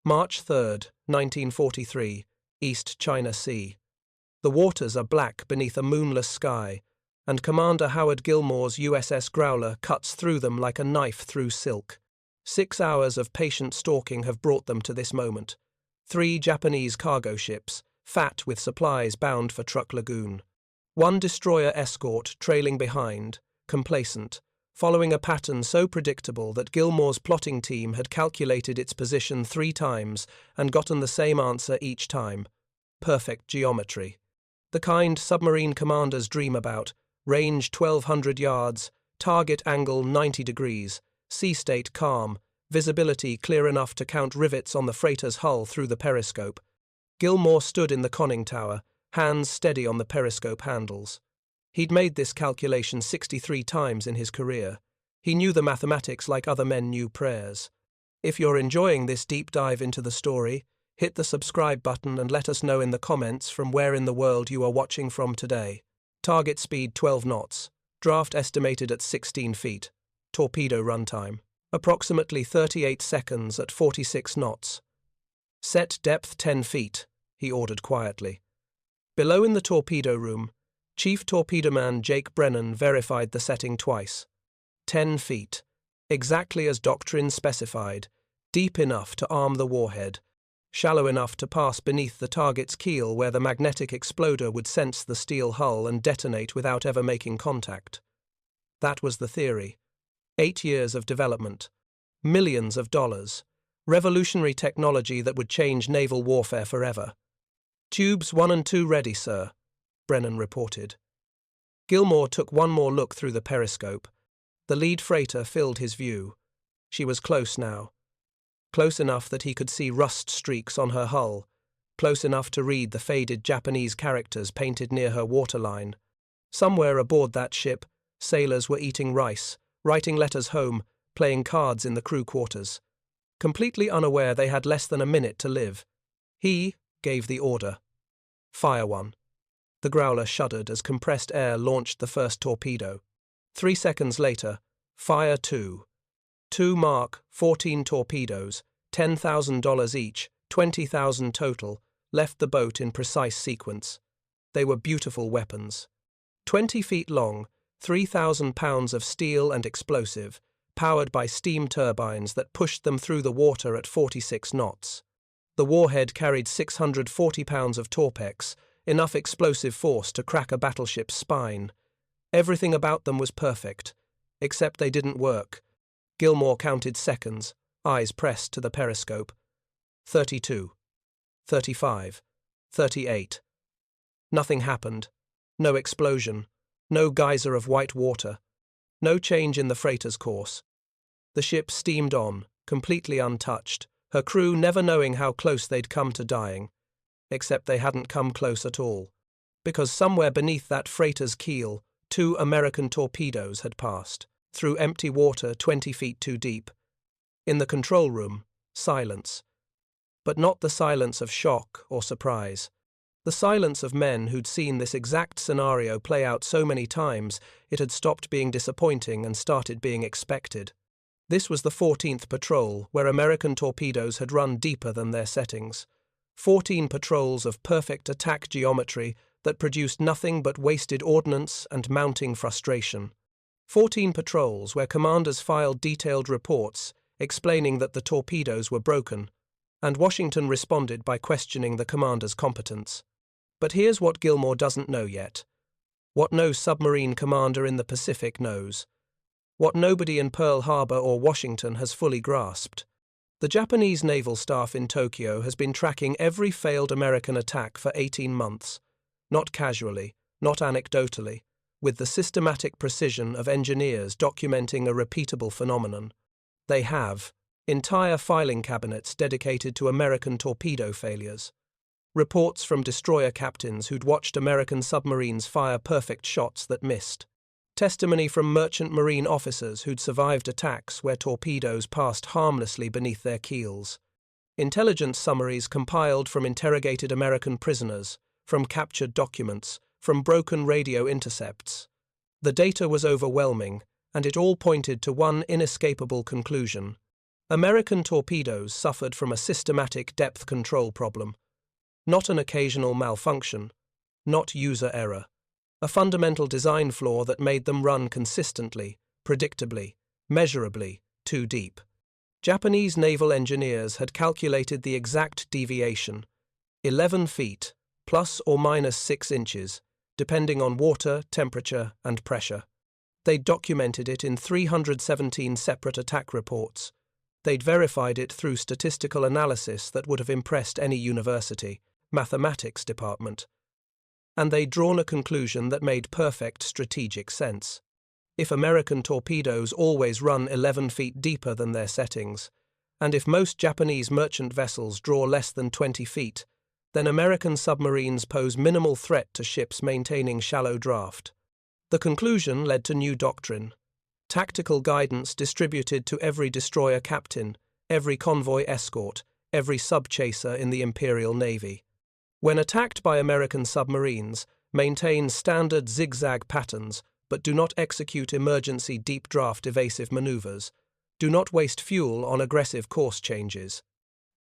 March 3rd, 1943, East China Sea. The waters are black beneath a moonless sky, and Commander Howard Gilmore's USS Growler cuts through them like a knife through silk. 6 hours of patient stalking have brought them to this moment. 3 Japanese cargo ships, fat with supplies bound for Truk Lagoon. 1 destroyer escort trailing behind, complacent, following a pattern so predictable that Gilmore's plotting team had calculated its position 3 times and gotten the same answer each time. Perfect geometry. The kind submarine commanders dream about, range 1,200 yards, target angle 90 degrees, sea state calm, visibility clear enough to count rivets on the freighter's hull through the periscope. Gilmore stood in the conning tower, hands steady on the periscope handles. He'd made this calculation 63 times in his career. He knew the mathematics like other men knew prayers. If you're enjoying this deep dive into the story, hit the subscribe button and let us know in the comments from where in the world you are watching from today. Target speed 12 knots. Draft estimated at 16 feet. Torpedo runtime. Approximately 38 seconds at 46 knots. Set depth 10 feet, he ordered quietly. Below in the torpedo room, Chief Torpedoman Jake Brennan verified the setting twice. 10 feet. Exactly as doctrine specified. Deep enough to arm the warhead. Shallow enough to pass beneath the target's keel where the magnetic exploder would sense the steel hull and detonate without ever making contact. That was the theory. 8 years of development. Millions of dollars. Revolutionary technology that would change naval warfare forever. Tubes 1 and 2 ready, sir, Brennan reported. Gilmore took one more look through the periscope. The lead freighter filled his view. She was close now. Close enough that he could see rust streaks on her hull, close enough to read the faded Japanese characters painted near her waterline. Somewhere aboard that ship, sailors were eating rice, writing letters home, playing cards in the crew quarters. Completely unaware they had less than a minute to live. He gave the order. Fire 1. The Growler shuddered as compressed air launched the first torpedo. 3 seconds later, fire 2. 2 Mark 14 torpedoes, $10,000 each, 20,000 total, left the boat in precise sequence. They were beautiful weapons. 20 feet long, 3,000 pounds of steel and explosive, powered by steam turbines that pushed them through the water at 46 knots. The warhead carried 640 pounds of torpex, enough explosive force to crack a battleship's spine. Everything about them was perfect, except they didn't work. Gilmore counted seconds, eyes pressed to the periscope. 32. 35. 38. Nothing happened. No explosion. No geyser of white water. No change in the freighter's course. The ship steamed on, completely untouched, her crew never knowing how close they'd come to dying. Except they hadn't come close at all, because somewhere beneath that freighter's keel, 2 American torpedoes had passed, through empty water 20 feet too deep. In the control room, silence. But not the silence of shock or surprise. The silence of men who'd seen this exact scenario play out so many times it had stopped being disappointing and started being expected. This was the 14th patrol, where American torpedoes had run deeper than their settings. 14 patrols of perfect attack geometry that produced nothing but wasted ordnance and mounting frustration. 14 patrols where commanders filed detailed reports explaining that the torpedoes were broken, and Washington responded by questioning the commander's competence. But here's what Gilmore doesn't know yet. What no submarine commander in the Pacific knows. What nobody in Pearl Harbor or Washington has fully grasped. The Japanese naval staff in Tokyo has been tracking every failed American attack for 18 months. Not casually, not anecdotally, with the systematic precision of engineers documenting a repeatable phenomenon. They have entire filing cabinets dedicated to American torpedo failures. Reports from destroyer captains who'd watched American submarines fire perfect shots that missed. Testimony from merchant marine officers who'd survived attacks where torpedoes passed harmlessly beneath their keels. Intelligence summaries compiled from interrogated American prisoners, from captured documents, from broken radio intercepts. The data was overwhelming, and it all pointed to one inescapable conclusion. American torpedoes suffered from a systematic depth control problem, not an occasional malfunction, not user error, a fundamental design flaw that made them run consistently, predictably, measurably, too deep. Japanese naval engineers had calculated the exact deviation, 11 feet, plus or minus 6 inches, depending on water, temperature, and pressure. They'd documented it in 317 separate attack reports. They'd verified it through statistical analysis that would have impressed any university, mathematics department. And they'd drawn a conclusion that made perfect strategic sense. If American torpedoes always run 11 feet deeper than their settings, and if most Japanese merchant vessels draw less than 20 feet, then American submarines pose minimal threat to ships maintaining shallow draft. The conclusion led to new doctrine. Tactical guidance distributed to every destroyer captain, every convoy escort, every sub-chaser in the Imperial Navy. When attacked by American submarines, maintain standard zigzag patterns, but do not execute emergency deep draft evasive maneuvers. Do not waste fuel on aggressive course changes.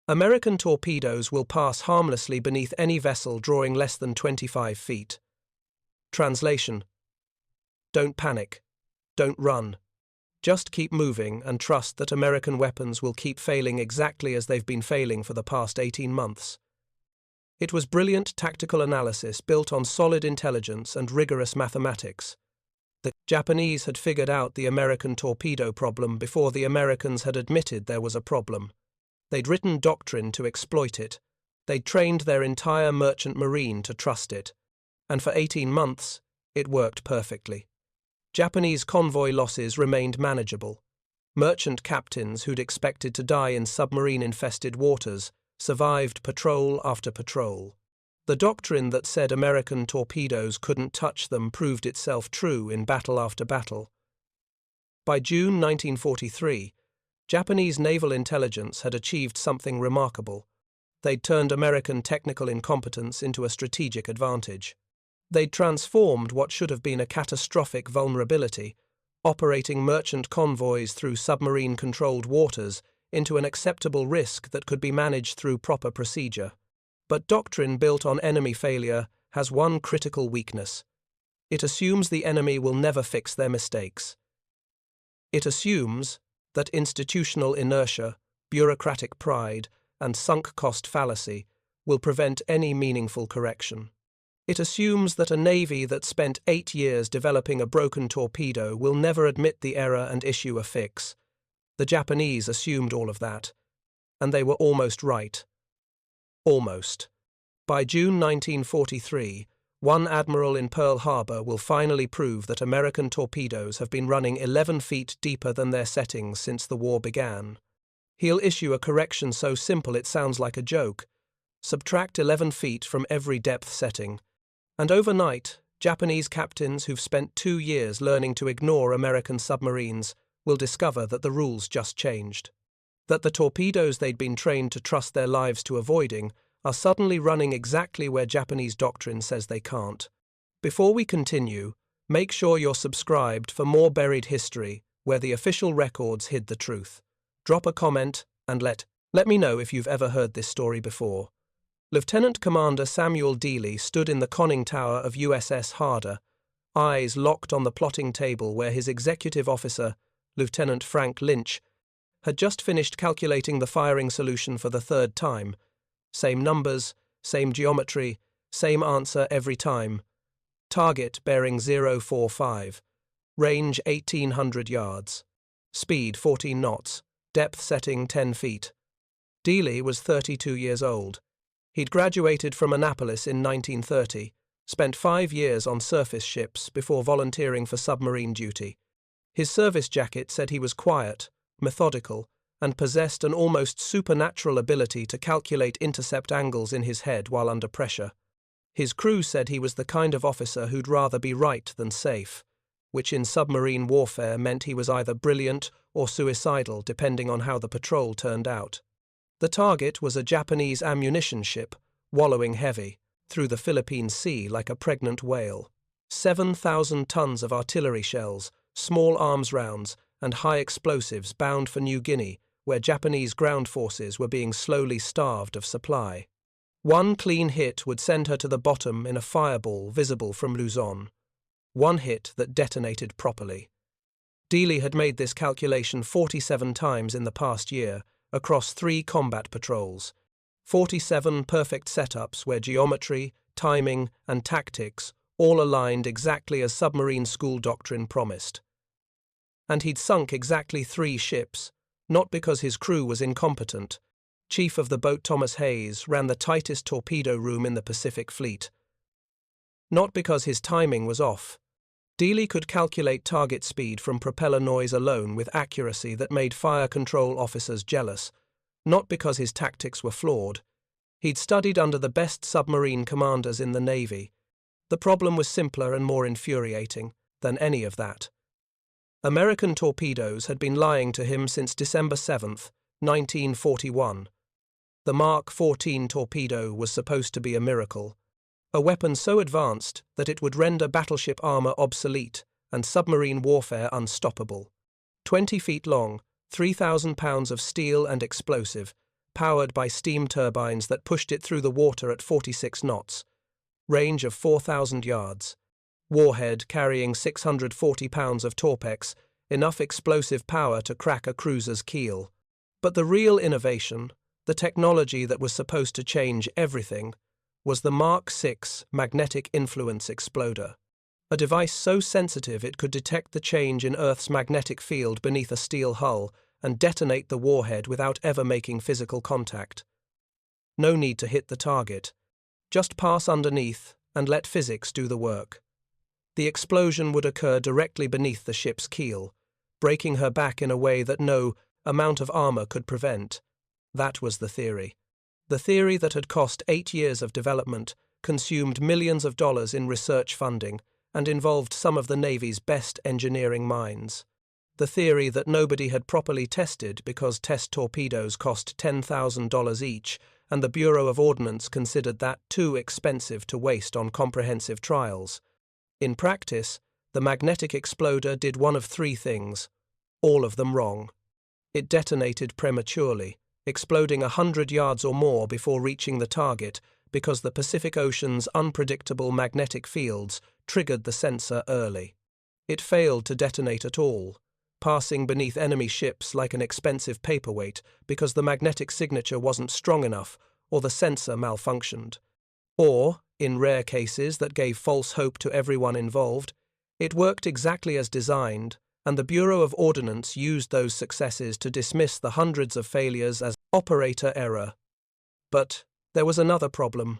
American torpedoes will pass harmlessly beneath any vessel drawing less than 25 feet. Translation: don't panic. Don't run. Just keep moving and trust that American weapons will keep failing exactly as they've been failing for the past 18 months. It was brilliant tactical analysis built on solid intelligence and rigorous mathematics. The Japanese had figured out the American torpedo problem before the Americans had admitted there was a problem. They'd written doctrine to exploit it. They'd trained their entire merchant marine to trust it. And for 18 months, it worked perfectly. Japanese convoy losses remained manageable. Merchant captains who'd expected to die in submarine-infested waters survived patrol after patrol. The doctrine that said American torpedoes couldn't touch them proved itself true in battle after battle. By June 1943, Japanese naval intelligence had achieved something remarkable. They'd turned American technical incompetence into a strategic advantage. They'd transformed what should have been a catastrophic vulnerability, operating merchant convoys through submarine-controlled waters, into an acceptable risk that could be managed through proper procedure. But doctrine built on enemy failure has one critical weakness. It assumes the enemy will never fix their mistakes. It assumes that institutional inertia, bureaucratic pride, and sunk cost fallacy will prevent any meaningful correction. It assumes that a navy that spent 8 years developing a broken torpedo will never admit the error and issue a fix. The Japanese assumed all of that, and they were almost right. Almost. By June 1943, one admiral in Pearl Harbor will finally prove that American torpedoes have been running 11 feet deeper than their settings since the war began. He'll issue a correction so simple it sounds like a joke. Subtract 11 feet from every depth setting. And overnight, Japanese captains who've spent 2 years learning to ignore American submarines will discover that the rules just changed. That the torpedoes they'd been trained to trust their lives to avoiding are suddenly running exactly where Japanese doctrine says they can't. Before we continue, make sure you're subscribed for more buried history where the official records hid the truth. Drop a comment and let me know if you've ever heard this story before. Lieutenant Commander Samuel Dealey stood in the conning tower of USS Harder, eyes locked on the plotting table where his executive officer, Lieutenant Frank Lynch, had just finished calculating the firing solution for the 3rd time. Same numbers, same geometry, same answer every time. Target bearing 045. Range 1,800 yards. Speed 14 knots. Depth setting 10 feet. Dealey was 32 years old. He'd graduated from Annapolis in 1930, spent 5 years on surface ships before volunteering for submarine duty. His service jacket said he was quiet, methodical, and possessed an almost supernatural ability to calculate intercept angles in his head while under pressure. His crew said he was the kind of officer who'd rather be right than safe, which in submarine warfare meant he was either brilliant or suicidal depending on how the patrol turned out. The target was a Japanese ammunition ship, wallowing heavy, through the Philippine Sea like a pregnant whale. 7,000 tons of artillery shells, small arms rounds, and high explosives bound for New Guinea where Japanese ground forces were being slowly starved of supply. One clean hit would send her to the bottom in a fireball visible from Luzon. One hit that detonated properly. Dealey had made this calculation 47 times in the past year, across 3 combat patrols. 47 perfect setups where geometry, timing, and tactics all aligned exactly as submarine school doctrine promised. And he'd sunk exactly 3 ships, not because his crew was incompetent. Chief of the boat Thomas Hayes ran the tightest torpedo room in the Pacific Fleet. Not because his timing was off. Dealey could calculate target speed from propeller noise alone with accuracy that made fire control officers jealous, not because his tactics were flawed. He'd studied under the best submarine commanders in the Navy. The problem was simpler and more infuriating than any of that. American torpedoes had been lying to him since December 7, 1941. The Mark 14 torpedo was supposed to be a miracle. A weapon so advanced that it would render battleship armor obsolete and submarine warfare unstoppable. 20 feet long, 3,000 pounds of steel and explosive, powered by steam turbines that pushed it through the water at 46 knots. Range of 4,000 yards. Warhead carrying 640 pounds of torpex, enough explosive power to crack a cruiser's keel. But the real innovation, the technology that was supposed to change everything, was the Mark 6 magnetic influence exploder, a device so sensitive it could detect the change in Earth's magnetic field beneath a steel hull and detonate the warhead without ever making physical contact. No need to hit the target. Just pass underneath and let physics do the work. The explosion would occur directly beneath the ship's keel, breaking her back in a way that no amount of armor could prevent. That was the theory. The theory that had cost 8 years of development, consumed millions of dollars in research funding, and involved some of the Navy's best engineering minds. The theory that nobody had properly tested because test torpedoes cost $10,000 each, and the Bureau of Ordnance considered that too expensive to waste on comprehensive trials. In practice, the magnetic exploder did one of 3 things, all of them wrong. It detonated prematurely, exploding 100 yards or more before reaching the target because the Pacific Ocean's unpredictable magnetic fields triggered the sensor early. It failed to detonate at all, passing beneath enemy ships like an expensive paperweight because the magnetic signature wasn't strong enough or the sensor malfunctioned. Or, in rare cases that gave false hope to everyone involved, it worked exactly as designed, and the Bureau of Ordnance used those successes to dismiss the hundreds of failures as operator error. But there was another problem,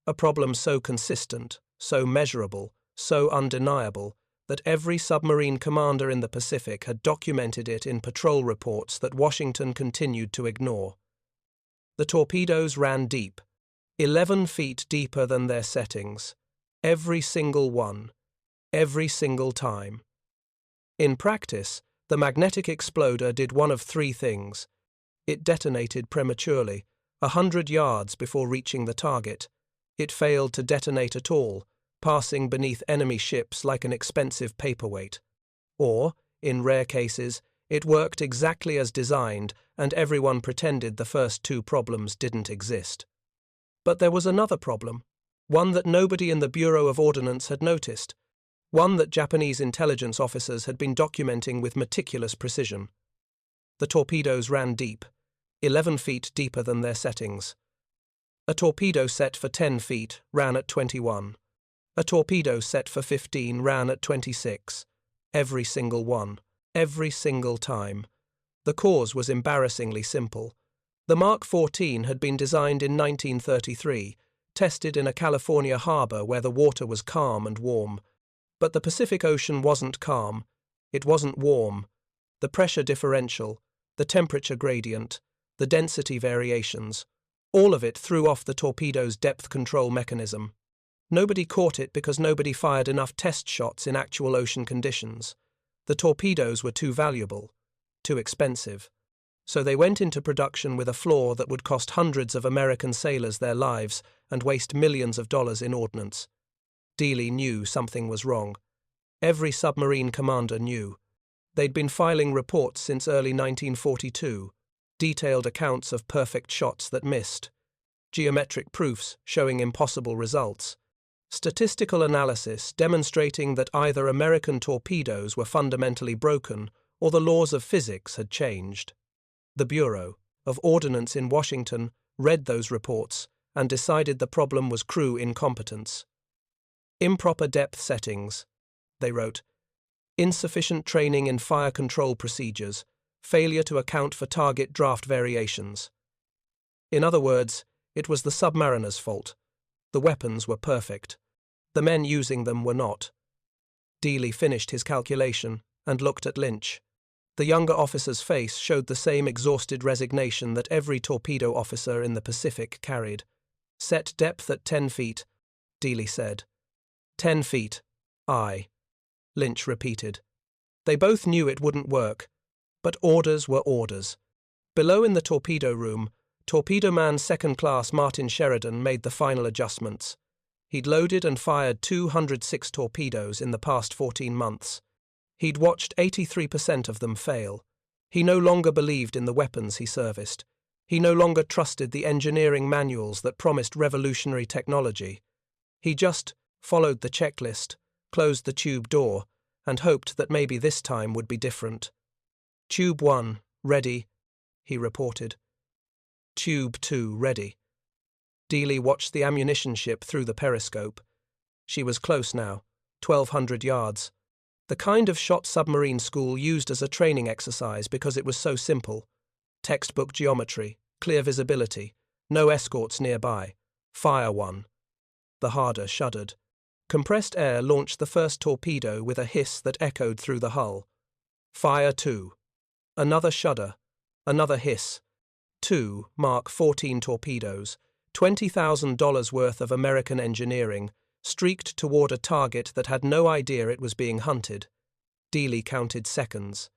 a problem so consistent, so measurable, so undeniable, that every submarine commander in the Pacific had documented it in patrol reports that Washington continued to ignore. The torpedoes ran deep, 11 feet deeper than their settings, every single one, every single time. In practice, the magnetic exploder did one of 3 things. It detonated prematurely, 100 yards before reaching the target. It failed to detonate at all, passing beneath enemy ships like an expensive paperweight. Or, in rare cases, it worked exactly as designed and everyone pretended the first 2 problems didn't exist. But there was another problem, one that nobody in the Bureau of Ordnance had noticed. One that Japanese intelligence officers had been documenting with meticulous precision. The torpedoes ran deep, 11 feet deeper than their settings. A torpedo set for 10 feet ran at 21. A torpedo set for 15 ran at 26. Every single one. Every single time. The cause was embarrassingly simple. The Mark 14 had been designed in 1933, tested in a California harbor where the water was calm and warm. But the Pacific Ocean wasn't calm, it wasn't warm. The pressure differential, the temperature gradient, the density variations, all of it threw off the torpedo's depth control mechanism. Nobody caught it because nobody fired enough test shots in actual ocean conditions. The torpedoes were too valuable, too expensive. So they went into production with a flaw that would cost hundreds of American sailors their lives and waste millions of dollars in ordnance. Dealey knew something was wrong. Every submarine commander knew. They'd been filing reports since early 1942. detailed accounts of perfect shots that missed, geometric proofs showing impossible results, statistical analysis demonstrating that either American torpedoes were fundamentally broken or the laws of physics had changed. The Bureau of Ordnance in Washington read those reports and decided the problem was crew incompetence. Improper depth settings, they wrote, insufficient training in fire control procedures, failure to account for target draft variations. In other words, it was the submariners' fault. The weapons were perfect. The men using them were not. Dealey finished his calculation and looked at Lynch. The younger officer's face showed the same exhausted resignation that every torpedo officer in the Pacific carried. Set depth at 10 feet, Dealey said. 10 feet, aye, Lynch repeated. They both knew it wouldn't work, but orders were orders. Below in the torpedo room, Torpedo Man Second Class Martin Sheridan made the final adjustments. He'd loaded and fired 206 torpedoes in the past 14 months. He'd watched 83% of them fail. He no longer believed in the weapons he serviced. He no longer trusted the engineering manuals that promised revolutionary technology. He just followed the checklist, closed the tube door, and hoped that maybe this time would be different. Tube 1, ready, he reported. Tube 2, ready. Dealey watched the ammunition ship through the periscope. She was close now, 1,200 yards. The kind of shot submarine school used as a training exercise because it was so simple. Textbook geometry, clear visibility, no escorts nearby. Fire 1. The harder shuddered. Compressed air launched the first torpedo with a hiss that echoed through the hull. Fire 2. Another shudder. Another hiss. 2 Mark 14 torpedoes, $20,000 worth of American engineering, streaked toward a target that had no idea it was being hunted. Dealey counted seconds.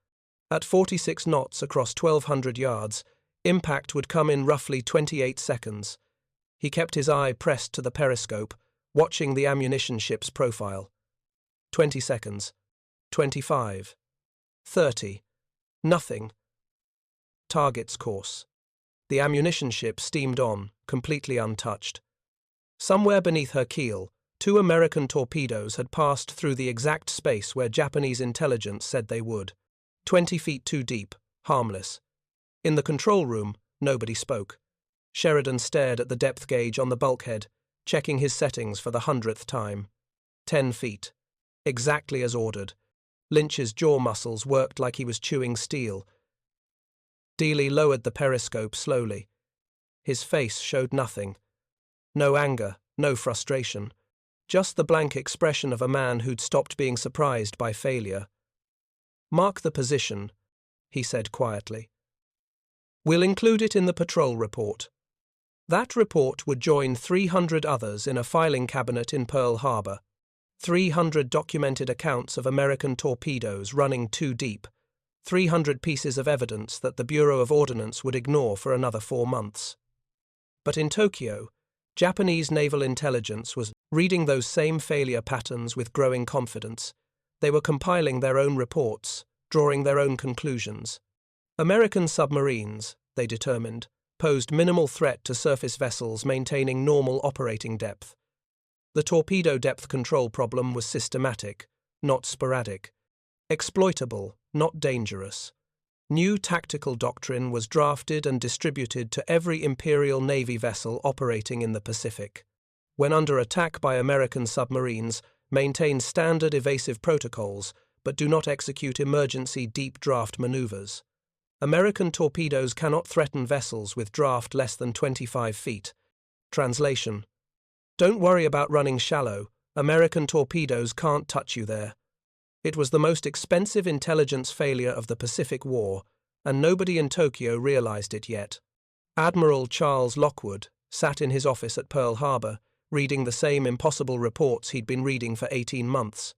At 46 knots across 1,200 yards, impact would come in roughly 28 seconds. He kept his eye pressed to the periscope, watching the ammunition ship's profile. 20 seconds. 25. 30. Nothing. Target's course. The ammunition ship steamed on, completely untouched. Somewhere beneath her keel, 2 American torpedoes had passed through the exact space where Japanese intelligence said they would. 20 feet too deep, harmless. In the control room, nobody spoke. Sheridan stared at the depth gauge on the bulkhead, checking his settings for the 100th time. 10 feet. Exactly as ordered. Lynch's jaw muscles worked like he was chewing steel. Dealey lowered the periscope slowly. His face showed nothing. No anger, no frustration. Just the blank expression of a man who'd stopped being surprised by failure. Mark the position, he said quietly. We'll include it in the patrol report. That report would join 300 others in a filing cabinet in Pearl Harbor. 300 documented accounts of American torpedoes running too deep. 300 pieces of evidence that the Bureau of Ordnance would ignore for another 4 months. But in Tokyo, Japanese naval intelligence was reading those same failure patterns with growing confidence. They were compiling their own reports, drawing their own conclusions. American submarines, they determined, posed minimal threat to surface vessels maintaining normal operating depth. The torpedo depth control problem was systematic, not sporadic. Exploitable, not dangerous. New tactical doctrine was drafted and distributed to every Imperial Navy vessel operating in the Pacific. When under attack by American submarines, maintain standard evasive protocols, but do not execute emergency deep draft maneuvers. American torpedoes cannot threaten vessels with draft less than 25 feet. Translation: don't worry about running shallow. American torpedoes can't touch you there. It was the most expensive intelligence failure of the Pacific War, and nobody in Tokyo realized it yet. Admiral Charles Lockwood sat in his office at Pearl Harbor, reading the same impossible reports he'd been reading for 18 months.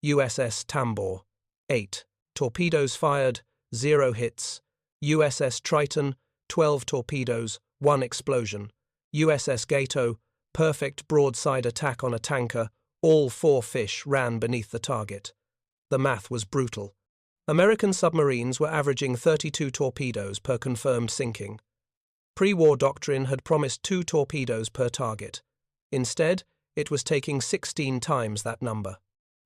USS Tambor, 8. Torpedoes fired, 0 hits. USS Triton, 12 torpedoes, 1 explosion. USS Gato, perfect broadside attack on a tanker, all 4 fish ran beneath the target. The math was brutal. American submarines were averaging 32 torpedoes per confirmed sinking. Pre-war doctrine had promised 2 torpedoes per target. Instead, it was taking 16 times that number.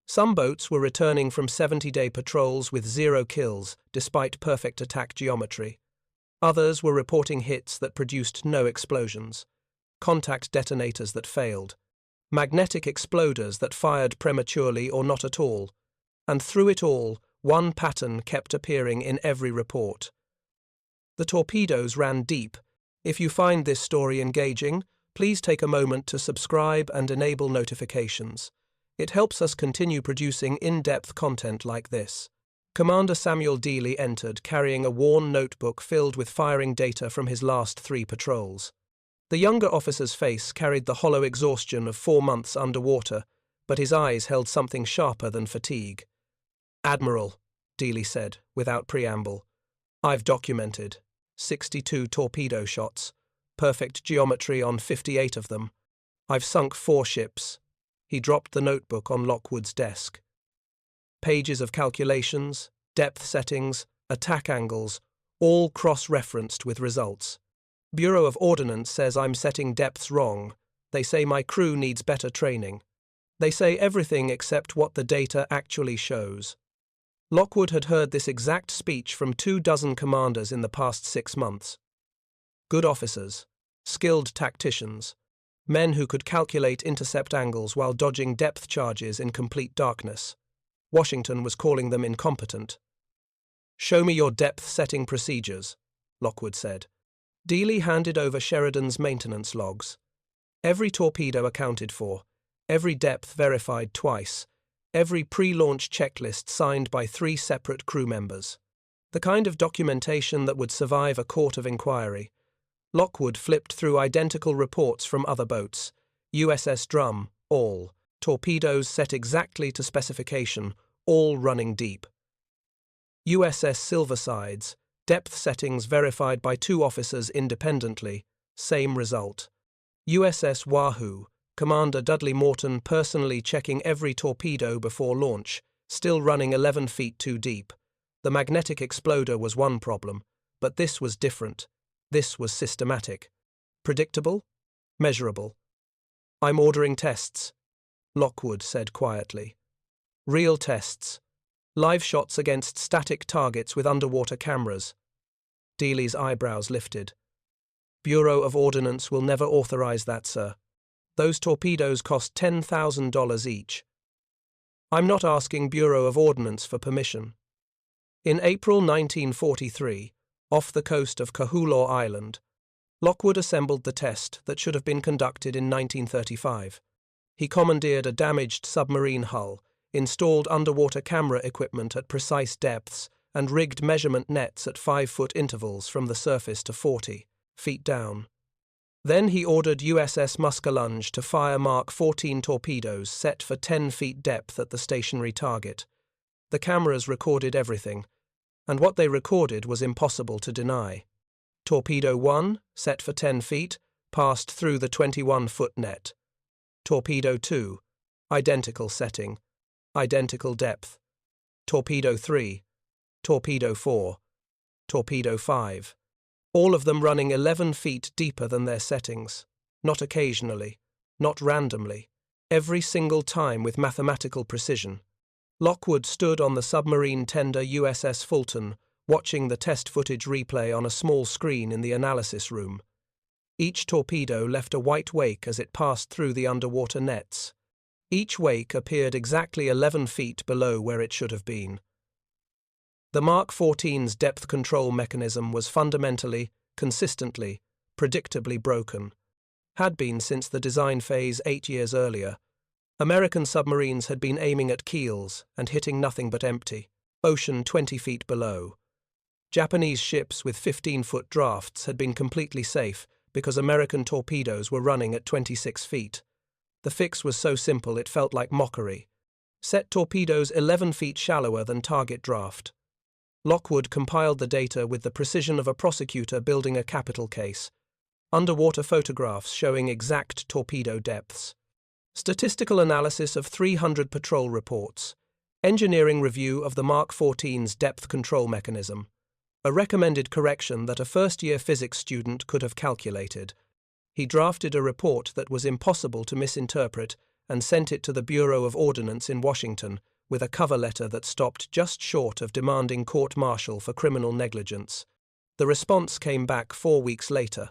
Some boats were returning from 70-day patrols with 0 kills, despite perfect attack geometry. Others were reporting hits that produced no explosions, contact detonators that failed, magnetic exploders that fired prematurely or not at all, and through it all, one pattern kept appearing in every report. The torpedoes ran deep. If you find this story engaging, please take a moment to subscribe and enable notifications. It helps us continue producing in-depth content like this. Commander Samuel Dealey entered carrying a worn notebook filled with firing data from his last 3 patrols. The younger officer's face carried the hollow exhaustion of 4 months underwater, but his eyes held something sharper than fatigue. "Admiral," Dealey said, without preamble, "I've documented 62 torpedo shots, perfect geometry on 58 of them. I've sunk 4 ships." He dropped the notebook on Lockwood's desk. Pages of calculations, depth settings, attack angles, all cross-referenced with results. "Bureau of Ordnance says I'm setting depths wrong. They say my crew needs better training. They say everything except what the data actually shows." Lockwood had heard this exact speech from 24 commanders in the past 6 months. Good officers, skilled tacticians, men who could calculate intercept angles while dodging depth charges in complete darkness. Washington was calling them incompetent. "Show me your depth-setting procedures," Lockwood said. Dealey handed over Sheridan's maintenance logs. Every torpedo accounted for, every depth verified twice, every pre-launch checklist signed by 3 separate crew members. The kind of documentation that would survive a court of inquiry. Lockwood flipped through identical reports from other boats. USS Drum, all. Torpedoes set exactly to specification, all running deep. USS Silversides, depth settings verified by 2 officers independently, same result. USS Wahoo, Commander Dudley Morton personally checking every torpedo before launch, still running 11 feet too deep. The magnetic exploder was one problem, but this was different. This was systematic. Predictable? Measurable. "I'm ordering tests," Lockwood said quietly. "Real tests. Live shots against static targets with underwater cameras." Dealey's eyebrows lifted. "Bureau of Ordnance will never authorize that, sir. Those torpedoes cost $10,000 each." "I'm not asking Bureau of Ordnance for permission." In April 1943, off the coast of Kahulaw Island, Lockwood assembled the test that should have been conducted in 1935. He commandeered a damaged submarine hull, installed underwater camera equipment at precise depths, and rigged measurement nets at 5-foot intervals from the surface to 40 feet down. Then he ordered USS Muskellunge to fire Mark 14 torpedoes set for 10 feet depth at the stationary target. The cameras recorded everything, and what they recorded was impossible to deny. Torpedo 1, set for 10 feet, passed through the 21-foot net. Torpedo 2, identical setting, identical depth. Torpedo 3, Torpedo 4, Torpedo 5. All of them running 11 feet deeper than their settings. Not occasionally, not randomly, every single time with mathematical precision. Lockwood stood on the submarine tender USS Fulton, watching the test footage replay on a small screen in the analysis room. Each torpedo left a white wake as it passed through the underwater nets. Each wake appeared exactly 11 feet below where it should have been. The Mark 14's depth control mechanism was fundamentally, consistently, predictably broken. Had been since the design phase 8 years earlier. American submarines had been aiming at keels and hitting nothing but empty, ocean 20 feet below. Japanese ships with 15-foot drafts had been completely safe because American torpedoes were running at 26 feet. The fix was so simple it felt like mockery. Set torpedoes 11 feet shallower than target draft. Lockwood compiled the data with the precision of a prosecutor building a capital case. Underwater photographs showing exact torpedo depths. Statistical analysis of 300 patrol reports. Engineering review of the Mark 14's depth control mechanism. A recommended correction that a first-year physics student could have calculated. He drafted a report that was impossible to misinterpret and sent it to the Bureau of Ordnance in Washington with a cover letter that stopped just short of demanding court-martial for criminal negligence. The response came back 4 weeks later.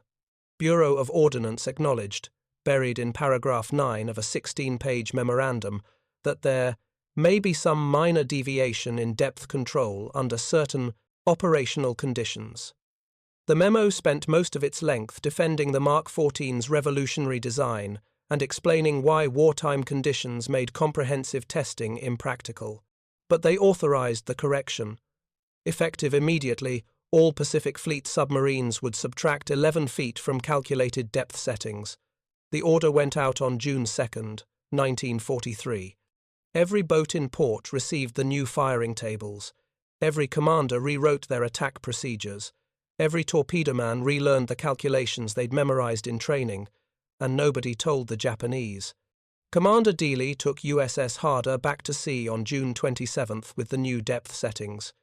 Bureau of Ordnance acknowledged, buried in paragraph 9 of a 16-page memorandum, that there may be some minor deviation in depth control under certain operational conditions. The memo spent most of its length defending the Mark 14's revolutionary design and explaining why wartime conditions made comprehensive testing impractical. But they authorized the correction. Effective immediately, all Pacific Fleet submarines would subtract 11 feet from calculated depth settings. The order went out on June 2, 1943. Every boat in port received the new firing tables. Every commander rewrote their attack procedures. Every torpedo man relearned the calculations they'd memorized in training, and nobody told the Japanese. Commander Dealey took USS Harder back to sea on June 27th with the new depth settings.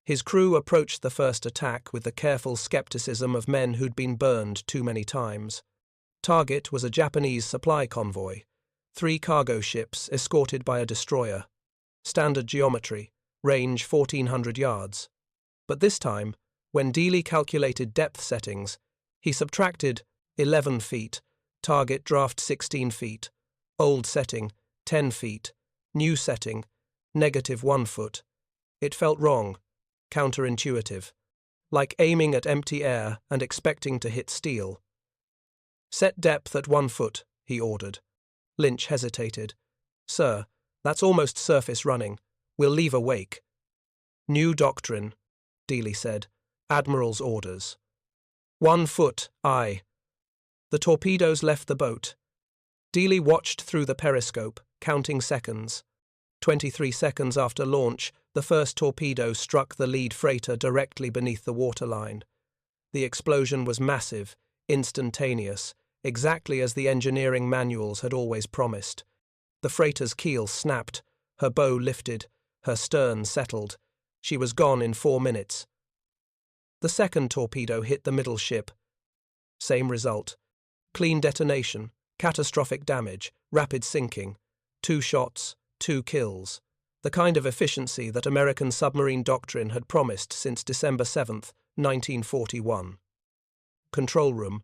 His crew approached the first attack with the careful skepticism of men who'd been burned too many times. Target was a Japanese supply convoy. 3 cargo ships escorted by a destroyer. Standard geometry, range 1,400 yards. But this time, when Dealey calculated depth settings, he subtracted 11 feet, target draft 16 feet, old setting 10 feet, new setting -1 foot. It felt wrong, counterintuitive, like aiming at empty air and expecting to hit steel. Set depth at 1 foot, he ordered. Lynch hesitated. Sir, that's almost surface running. We'll leave a wake. New doctrine, Dealey said. Admiral's orders. 1 foot, aye. The torpedoes left the boat. Dealey watched through the periscope, counting seconds. 23 seconds after launch, the first torpedo struck the lead freighter directly beneath the waterline. The explosion was massive, instantaneous, exactly as the engineering manuals had always promised. The freighter's keel snapped, her bow lifted, her stern settled. She was gone in 4 minutes. The second torpedo hit the middle ship. Same result. Clean detonation, catastrophic damage, rapid sinking. 2 shots, 2 kills. The kind of efficiency that American submarine doctrine had promised since December 7, 1941. Control room.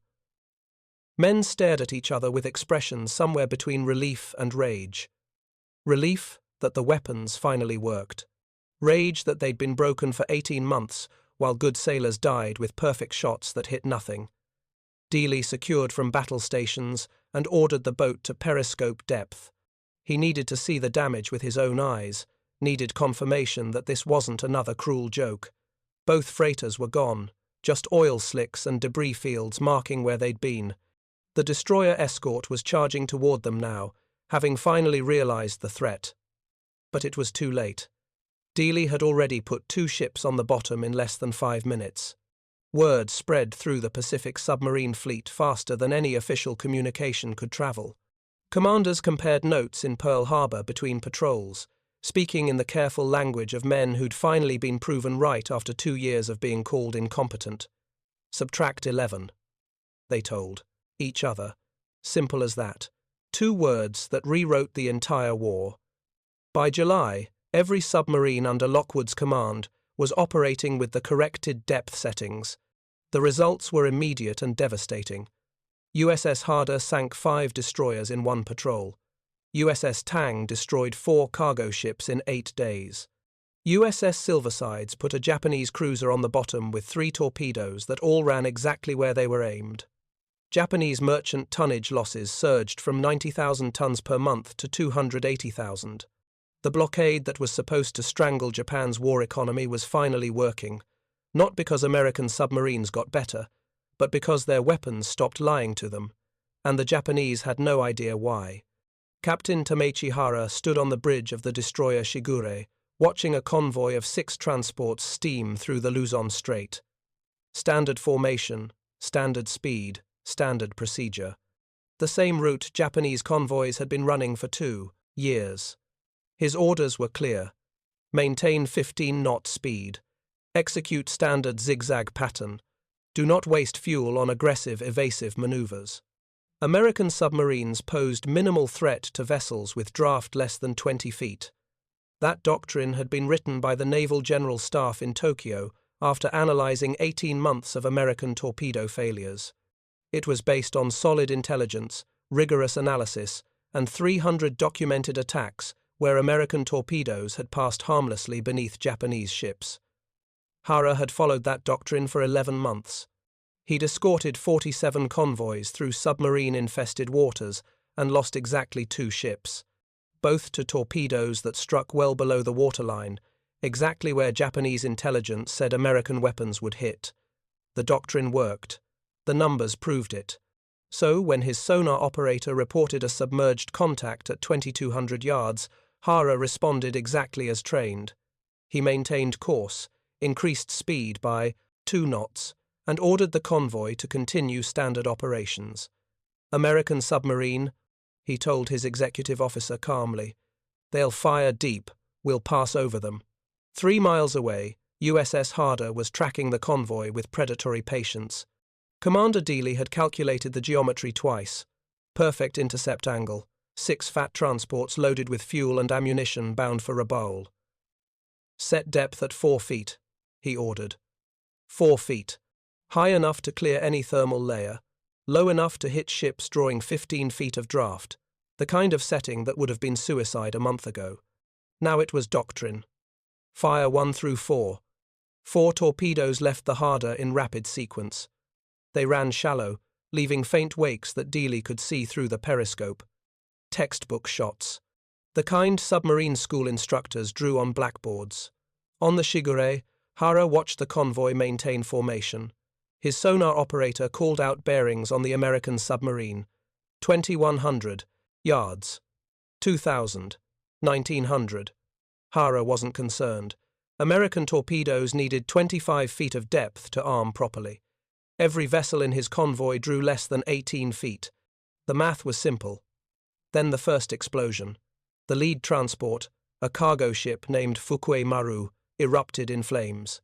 Men stared at each other with expressions somewhere between relief and rage. Relief that the weapons finally worked. Rage that they'd been broken for 18 months while good sailors died with perfect shots that hit nothing. Dealey secured from battle stations and ordered the boat to periscope depth. He needed to see the damage with his own eyes, needed confirmation that this wasn't another cruel joke. Both freighters were gone, just oil slicks and debris fields marking where they'd been. The destroyer escort was charging toward them now, having finally realized the threat. But it was too late. Dealey had already put 2 ships on the bottom in less than 5 minutes. Word spread through the Pacific submarine fleet faster than any official communication could travel. Commanders compared notes in Pearl Harbor between patrols, speaking in the careful language of men who'd finally been proven right after 2 years of being called incompetent. Subtract 11, they told each other. Simple as that. 2 words that rewrote the entire war. By July, every submarine under Lockwood's command was operating with the corrected depth settings. The results were immediate and devastating. USS Harder sank 5 destroyers in 1 patrol. USS Tang destroyed 4 cargo ships in 8 days. USS Silversides put a Japanese cruiser on the bottom with 3 torpedoes that all ran exactly where they were aimed. Japanese merchant tonnage losses surged from 90,000 tons per month to 280,000. The blockade that was supposed to strangle Japan's war economy was finally working, not because American submarines got better, but because their weapons stopped lying to them, and the Japanese had no idea why. Captain Tamechi Hara stood on the bridge of the destroyer Shigure, watching a convoy of 6 transports steam through the Luzon Strait. Standard formation, standard speed, standard procedure. The same route Japanese convoys had been running for 2 years. His orders were clear. Maintain 15-knot speed. Execute standard zigzag pattern. Do not waste fuel on aggressive, evasive maneuvers. American submarines posed minimal threat to vessels with draft less than 20 feet. That doctrine had been written by the Naval General Staff in Tokyo after analyzing 18 months of American torpedo failures. It was based on solid intelligence, rigorous analysis, and 300 documented attacks where American torpedoes had passed harmlessly beneath Japanese ships. Hara had followed that doctrine for 11 months. He'd escorted 47 convoys through submarine-infested waters and lost exactly 2 ships, both to torpedoes that struck well below the waterline, exactly where Japanese intelligence said American weapons would hit. The doctrine worked. The numbers proved it. So, when his sonar operator reported a submerged contact at 2,200 yards, Hara responded exactly as trained. He maintained course, increased speed by 2 knots, and ordered the convoy to continue standard operations. American submarine, he told his executive officer calmly. They'll fire deep. We'll pass over them. 3 miles away, USS Harder was tracking the convoy with predatory patience. Commander Dealey had calculated the geometry twice. Perfect intercept angle. 6 fat transports loaded with fuel and ammunition bound for Rabaul. Set depth at 4 feet, he ordered. 4 feet. High enough to clear any thermal layer, low enough to hit ships drawing 15 feet of draft, the kind of setting that would have been suicide a month ago. Now it was doctrine. Fire 1 through 4. 4 torpedoes left the Harder in rapid sequence. They ran shallow, leaving faint wakes that Dealey could see through the periscope. Textbook shots. The kind submarine school instructors drew on blackboards. On the Shigure, Hara watched the convoy maintain formation. His sonar operator called out bearings on the American submarine. 2,100 yards. 2,000. 1,900. Hara wasn't concerned. American torpedoes needed 25 feet of depth to arm properly. Every vessel in his convoy drew less than 18 feet. The math was simple. Then the first explosion. The lead transport, a cargo ship named Fukue Maru, erupted in flames.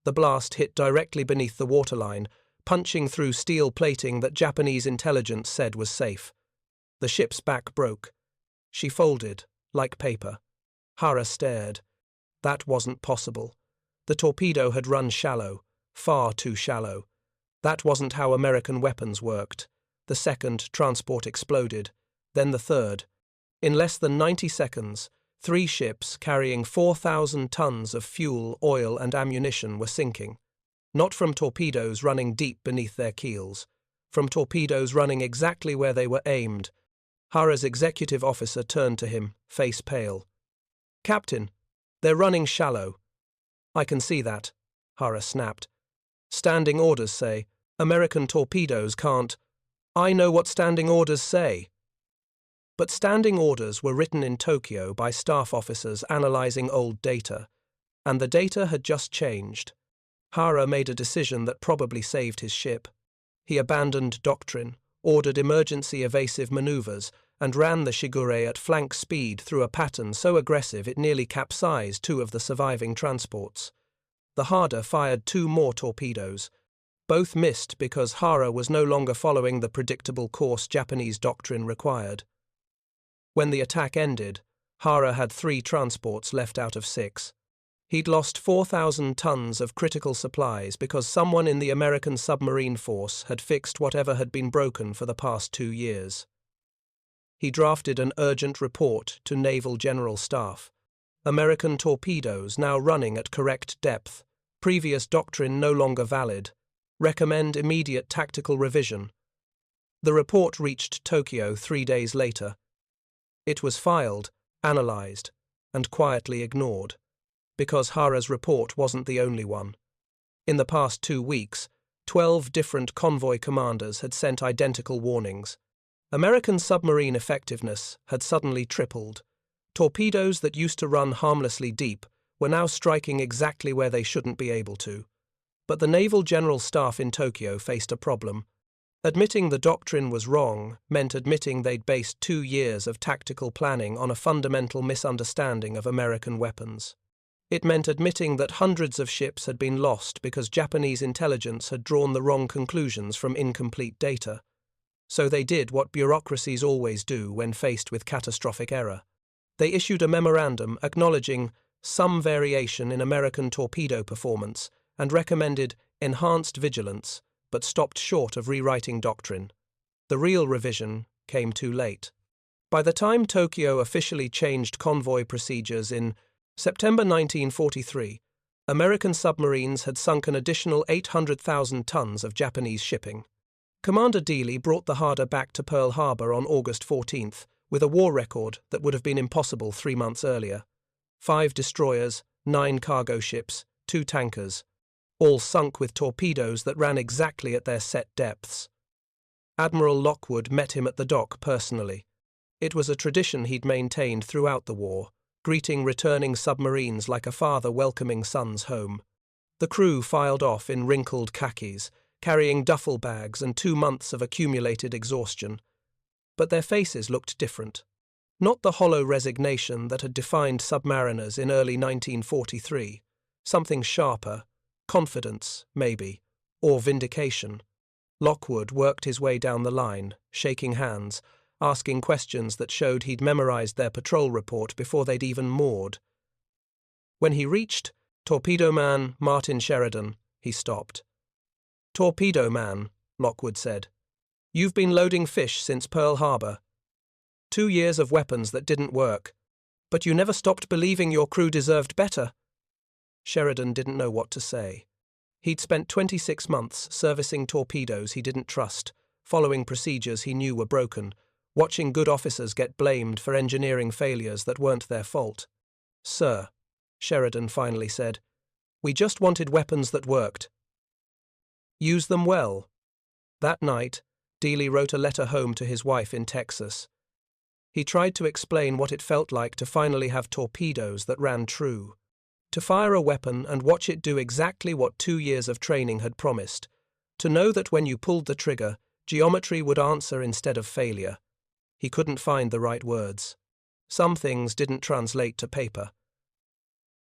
The blast hit directly beneath the waterline, punching through steel plating that Japanese intelligence said was safe. The ship's back broke. She folded, like paper. Hara stared. That wasn't possible. The torpedo had run shallow, far too shallow. That wasn't how American weapons worked. The second transport exploded, then the third. In less than 90 seconds, 3 ships carrying 4,000 tons of fuel, oil, and ammunition were sinking. Not from torpedoes running deep beneath their keels, from torpedoes running exactly where they were aimed. Hara's executive officer turned to him, face pale. "Captain, they're running shallow." "I can see that," Hara snapped. "Standing orders say, American torpedoes can't." "I know what standing orders say." But standing orders were written in Tokyo by staff officers analyzing old data, and the data had just changed. Hara made a decision that probably saved his ship. He abandoned doctrine, ordered emergency evasive maneuvers, and ran the Shigure at flank speed through a pattern so aggressive it nearly capsized 2 of the surviving transports. The Harder fired 2 more torpedoes. Both missed because Hara was no longer following the predictable course Japanese doctrine required. When the attack ended, Hara had 3 transports left out of 6. He'd lost 4,000 tons of critical supplies because someone in the American submarine force had fixed whatever had been broken for the past 2 years. He drafted an urgent report to Naval General Staff. American torpedoes now running at correct depth. Previous doctrine no longer valid. Recommend immediate tactical revision. The report reached Tokyo 3 days later. It was filed, analyzed, and quietly ignored, because Hara's report wasn't the only one. In the past 2 weeks, 12 different convoy commanders had sent identical warnings. American submarine effectiveness had suddenly tripled. Torpedoes that used to run harmlessly deep were now striking exactly where they shouldn't be able to. But the Naval General Staff in Tokyo faced a problem. Admitting the doctrine was wrong meant admitting they'd based 2 years of tactical planning on a fundamental misunderstanding of American weapons. It meant admitting that hundreds of ships had been lost because Japanese intelligence had drawn the wrong conclusions from incomplete data. So they did what bureaucracies always do when faced with catastrophic error. They issued a memorandum acknowledging some variation in American torpedo performance and recommended enhanced vigilance, but stopped short of rewriting doctrine. The real revision came too late. By the time Tokyo officially changed convoy procedures in September 1943, American submarines had sunk an additional 800,000 tons of Japanese shipping. Commander Dealey brought the Harder back to Pearl Harbor on August 14th with a war record that would have been impossible 3 months earlier. 5 destroyers, 9 cargo ships, 2 tankers, all sunk with torpedoes that ran exactly at their set depths. Admiral Lockwood met him at the dock personally. It was a tradition he'd maintained throughout the war, greeting returning submarines like a father welcoming sons home. The crew filed off in wrinkled khakis, carrying duffel bags and 2 months of accumulated exhaustion. But their faces looked different. Not the hollow resignation that had defined submariners in early 1943. Something sharper, confidence, maybe, or vindication. Lockwood worked his way down the line, shaking hands, asking questions that showed he'd memorized their patrol report before they'd even moored. When he reached Torpedo Man Martin Sheridan, he stopped. "Torpedo Man," Lockwood said, "you've been loading fish since Pearl Harbor. 2 years of weapons that didn't work. But you never stopped believing your crew deserved better." Sheridan didn't know what to say. He'd spent 26 months servicing torpedoes he didn't trust, following procedures he knew were broken, watching good officers get blamed for engineering failures that weren't their fault. "Sir," Sheridan finally said, "we just wanted weapons that worked. Use them well." That night, Dealey wrote a letter home to his wife in Texas. He tried to explain what it felt like to finally have torpedoes that ran true. To fire a weapon and watch it do exactly what 2 years of training had promised. To know that when you pulled the trigger, geometry would answer instead of failure. He couldn't find the right words. Some things didn't translate to paper.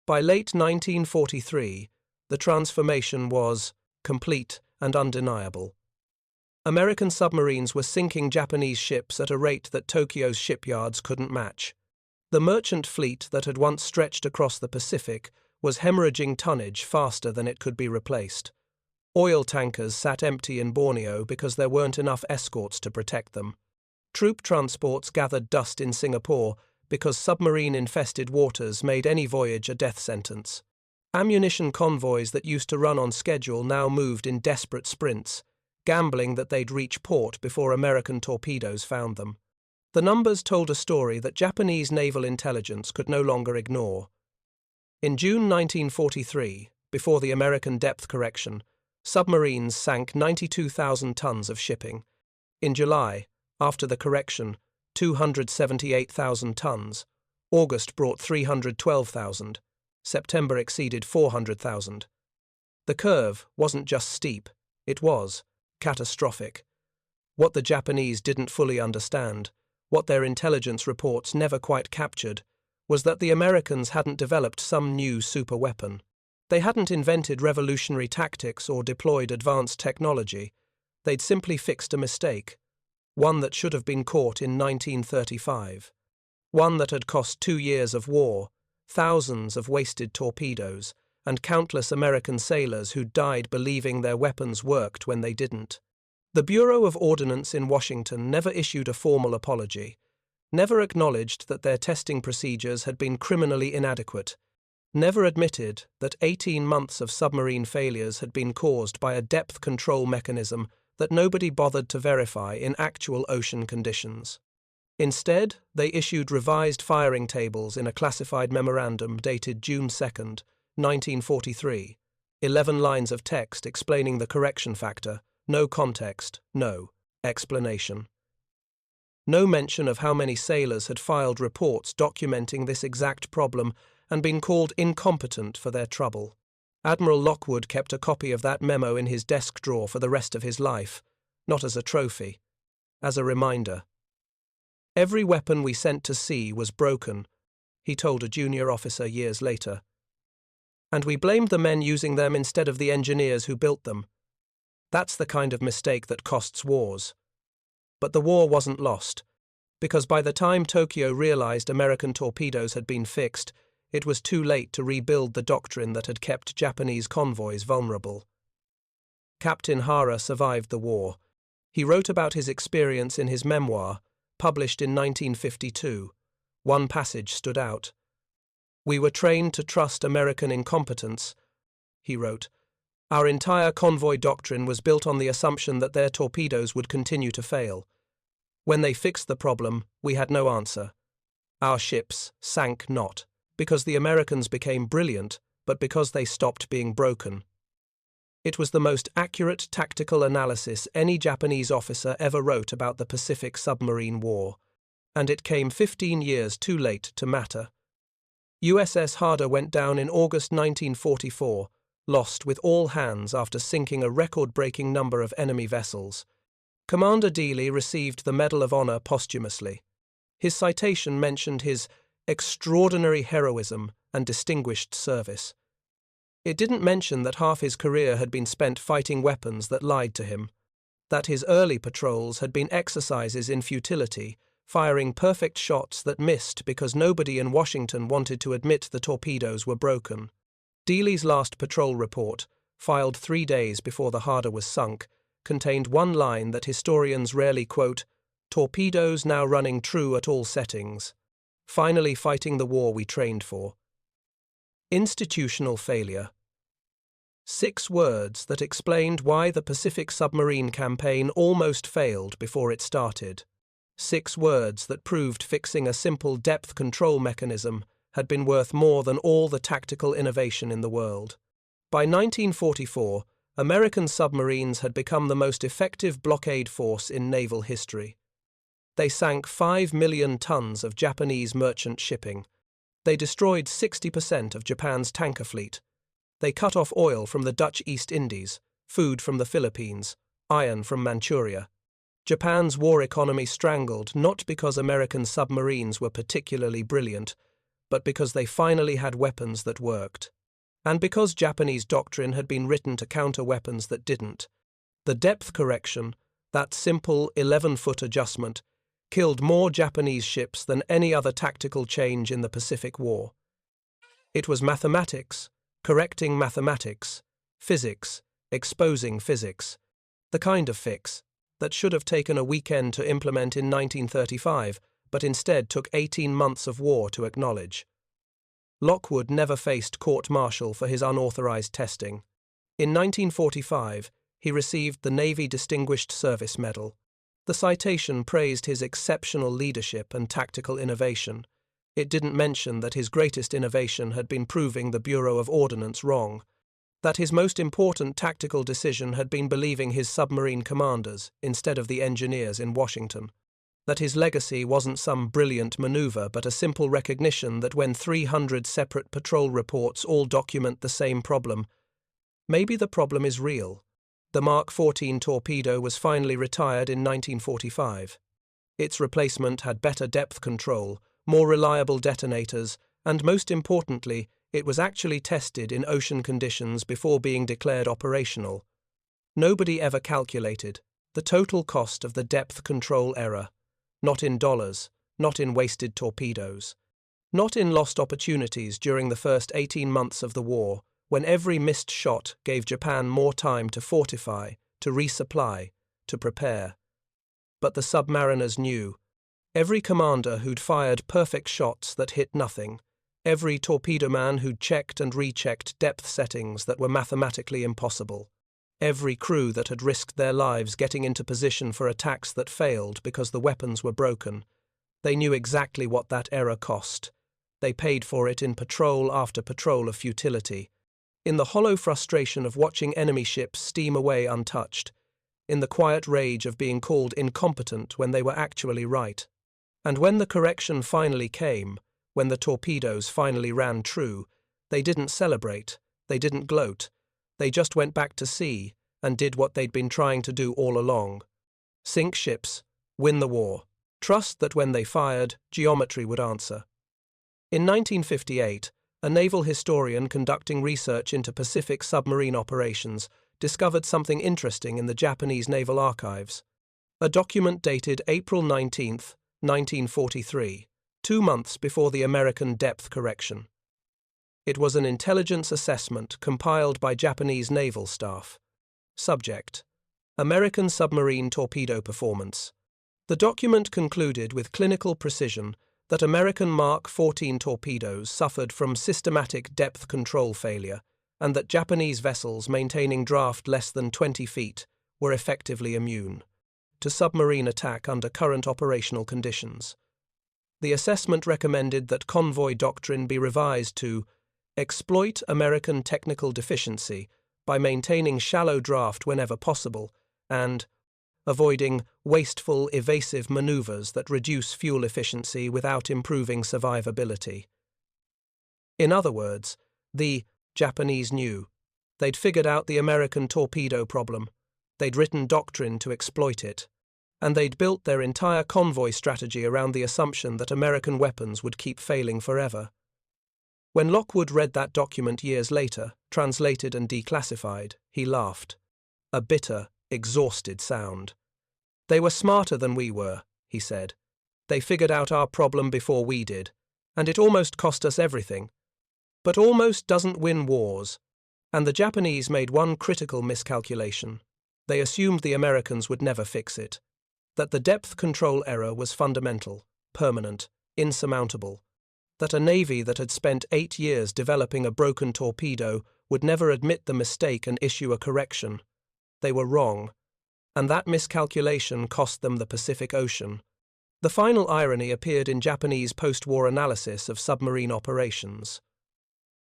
By late 1943, the transformation was complete and undeniable. American submarines were sinking Japanese ships at a rate that Tokyo's shipyards couldn't match. The merchant fleet that had once stretched across the Pacific was hemorrhaging tonnage faster than it could be replaced. Oil tankers sat empty in Borneo because there weren't enough escorts to protect them. Troop transports gathered dust in Singapore because submarine-infested waters made any voyage a death sentence. Ammunition convoys that used to run on schedule now moved in desperate sprints, gambling that they'd reach port before American torpedoes found them. The numbers told a story that Japanese naval intelligence could no longer ignore. In June 1943, before the American depth correction, submarines sank 92,000 tons of shipping. In July, after the correction, 278,000 tons. August brought 312,000. September exceeded 400,000. The curve wasn't just steep, it was catastrophic. What the Japanese didn't fully understand, what their intelligence reports never quite captured, was that the Americans hadn't developed some new superweapon. They hadn't invented revolutionary tactics or deployed advanced technology. They'd simply fixed a mistake, one that should have been caught in 1935, one that had cost 2 years of war, thousands of wasted torpedoes, and countless American sailors who died believing their weapons worked when they didn't. The Bureau of Ordnance in Washington never issued a formal apology, never acknowledged that their testing procedures had been criminally inadequate, never admitted that 18 months of submarine failures had been caused by a depth control mechanism that nobody bothered to verify in actual ocean conditions. Instead, they issued revised firing tables in a classified memorandum dated June 2, 1943, 11 lines of text explaining the correction factor, no context, no explanation. No mention of how many sailors had filed reports documenting this exact problem and been called incompetent for their trouble. Admiral Lockwood kept a copy of that memo in his desk drawer for the rest of his life, not as a trophy, as a reminder. "Every weapon we sent to sea was broken," he told a junior officer years later. And we blamed the men using them instead of the engineers who built them. That's the kind of mistake that costs wars. But the war wasn't lost, because by the time Tokyo realized American torpedoes had been fixed, it was too late to rebuild the doctrine that had kept Japanese convoys vulnerable. Captain Hara survived the war. He wrote about his experience in his memoir, published in 1952. One passage stood out. "We were trained to trust American incompetence," he wrote. "Our entire convoy doctrine was built on the assumption that their torpedoes would continue to fail. When they fixed the problem, we had no answer. Our ships sank not because the Americans became brilliant, but because they stopped being broken." It was the most accurate tactical analysis any Japanese officer ever wrote about the Pacific submarine war, and it came 15 years too late to matter. USS Harder went down in August 1944, lost with all hands after sinking a record-breaking number of enemy vessels. Commander Dealey received the Medal of Honor posthumously. His citation mentioned his extraordinary heroism and distinguished service. It didn't mention that half his career had been spent fighting weapons that lied to him, that his early patrols had been exercises in futility, firing perfect shots that missed because nobody in Washington wanted to admit the torpedoes were broken. Dealey's last patrol report, filed 3 days before the Harder was sunk, contained one line that historians rarely quote: "Torpedoes now running true at all settings. Finally fighting the war we trained for." Institutional failure. 6 words that explained why the Pacific submarine campaign almost failed before it started. 6 words that proved fixing a simple depth control mechanism had been worth more than all the tactical innovation in the world. By 1944, American submarines had become the most effective blockade force in naval history. They sank 5 million tons of Japanese merchant shipping. They destroyed 60% of Japan's tanker fleet. They cut off oil from the Dutch East Indies, food from the Philippines, iron from Manchuria. Japan's war economy strangled not because American submarines were particularly brilliant, but because they finally had weapons that worked. And because Japanese doctrine had been written to counter weapons that didn't. The depth correction, that simple 11-foot adjustment, killed more Japanese ships than any other tactical change in the Pacific War. It was mathematics, correcting mathematics, physics, exposing physics, the kind of fix that should have taken a weekend to implement in 1935, but instead took 18 months of war to acknowledge. Lockwood never faced court-martial for his unauthorized testing. In 1945, he received the Navy Distinguished Service Medal. The citation praised his exceptional leadership and tactical innovation. It didn't mention that his greatest innovation had been proving the Bureau of Ordnance wrong, that his most important tactical decision had been believing his submarine commanders instead of the engineers in Washington, that his legacy wasn't some brilliant maneuver but a simple recognition that when 300 separate patrol reports all document the same problem, maybe the problem is real. The Mark 14 torpedo was finally retired in 1945. Its replacement had better depth control, more reliable detonators, and most importantly, it was actually tested in ocean conditions before being declared operational. Nobody ever calculated the total cost of the depth control error, not in dollars, not in wasted torpedoes, not in lost opportunities during the first 18 months of the war, when every missed shot gave Japan more time to fortify, to resupply, to prepare. But the submariners knew. Every commander who'd fired perfect shots that hit nothing, every torpedo man who'd checked and rechecked depth settings that were mathematically impossible, every crew that had risked their lives getting into position for attacks that failed because the weapons were broken, they knew exactly what that error cost. They paid for it in patrol after patrol of futility, in the hollow frustration of watching enemy ships steam away untouched, in the quiet rage of being called incompetent when they were actually right. And when the correction finally came, when the torpedoes finally ran true, they didn't celebrate, they didn't gloat, they just went back to sea and did what they'd been trying to do all along. Sink ships, win the war, trust that when they fired, geometry would answer. In 1958, a naval historian conducting research into Pacific submarine operations, discovered something interesting in the Japanese naval archives. A document dated April 19, 1943, 2 months before the American depth correction. It was an intelligence assessment compiled by Japanese naval staff. Subject: American submarine torpedo performance. The document concluded with clinical precision that American Mark 14 torpedoes suffered from systematic depth control failure and that Japanese vessels maintaining draft less than 20 feet were effectively immune to submarine attack under current operational conditions. The assessment recommended that convoy doctrine be revised to exploit American technical deficiency by maintaining shallow draft whenever possible and avoiding wasteful, evasive maneuvers that reduce fuel efficiency without improving survivability. In other words, the Japanese knew. They'd figured out the American torpedo problem, they'd written doctrine to exploit it, and they'd built their entire convoy strategy around the assumption that American weapons would keep failing forever. When Lockwood read that document years later, translated and declassified, he laughed. A bitter, exhausted sound. They were smarter than we were, he said. They figured out our problem before we did, and it almost cost us everything. But almost doesn't win wars, and the Japanese made one critical miscalculation. They assumed the Americans would never fix it, that the depth control error was fundamental, permanent, insurmountable, that a navy that had spent 8 years developing a broken torpedo would never admit the mistake and issue a correction. They were wrong, and that miscalculation cost them the Pacific Ocean. The final irony appeared in Japanese post-war analysis of submarine operations.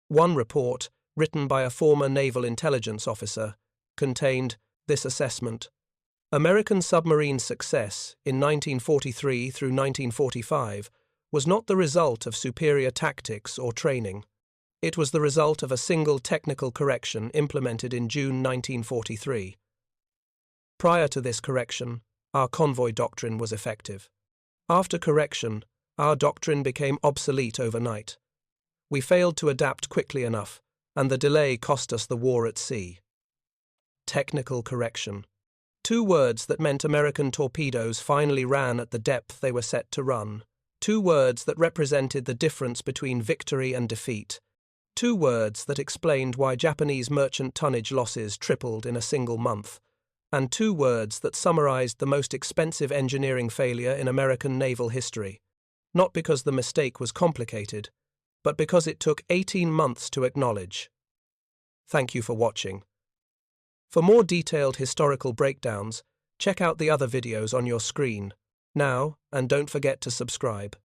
One report, written by a former naval intelligence officer, contained this assessment. American submarine success in 1943 through 1945 was not the result of superior tactics or training. It was the result of a single technical correction implemented in June 1943. Prior to this correction, our convoy doctrine was effective. After correction, our doctrine became obsolete overnight. We failed to adapt quickly enough, and the delay cost us the war at sea. Technical correction. 2 words that meant American torpedoes finally ran at the depth they were set to run. 2 words that represented the difference between victory and defeat. 2 words that explained why Japanese merchant tonnage losses tripled in a single month. And 2 words that summarized the most expensive engineering failure in American naval history. Not because the mistake was complicated, but because it took 18 months to acknowledge. Thank you for watching. For more detailed historical breakdowns, check out the other videos on your screen. Now, and don't forget to subscribe.